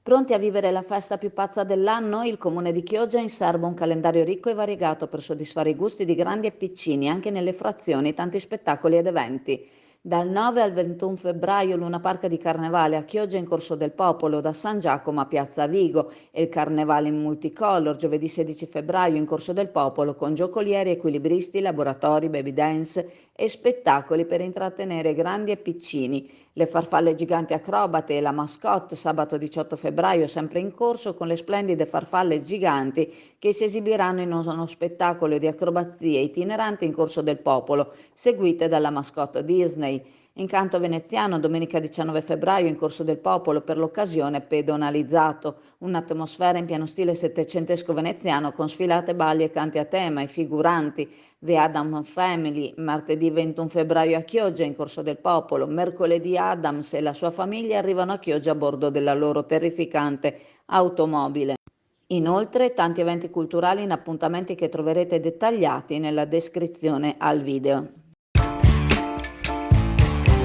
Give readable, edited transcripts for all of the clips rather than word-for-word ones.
Pronti a vivere la festa più pazza dell'anno? Il comune di Chioggia inserba un calendario ricco e variegato per soddisfare i gusti di grandi e piccini, anche nelle frazioni, tanti spettacoli ed eventi. Dal 9 al 21 febbraio Luna Park di Carnevale a Chioggia in Corso del Popolo, da San Giacomo a Piazza Vigo e il Carnevale in Multicolor, giovedì 16 febbraio in Corso del Popolo con giocolieri, equilibristi, laboratori, baby dance e spettacoli per intrattenere grandi e piccini. Le farfalle giganti acrobate e la mascotte sabato 18 febbraio sempre in corso con le splendide farfalle giganti che si esibiranno in uno spettacolo di acrobazie itinerante in Corso del Popolo, seguite dalla mascotte Disney. Incanto veneziano domenica 19 febbraio in Corso del Popolo per l'occasione pedonalizzato, un'atmosfera in pieno stile settecentesco veneziano con sfilate, balli e canti a tema e figuranti. The Adam Family, martedì 21 febbraio a Chioggia in Corso del Popolo, mercoledì Adams e la sua famiglia arrivano a Chioggia a bordo della loro terrificante automobile. Inoltre tanti eventi culturali in appuntamenti che troverete dettagliati nella descrizione al video.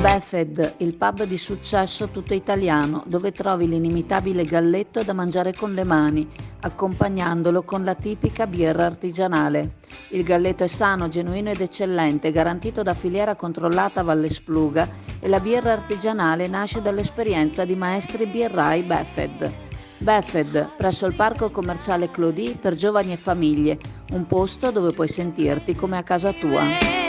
Befed, il pub di successo tutto italiano, dove trovi l'inimitabile galletto da mangiare con le mani, accompagnandolo con la tipica birra artigianale. Il galletto è sano, genuino ed eccellente, garantito da filiera controllata Valle Spluga e la birra artigianale nasce dall'esperienza di maestri birrai Befed. Befed, presso il parco commerciale Clodì per giovani e famiglie, un posto dove puoi sentirti come a casa tua.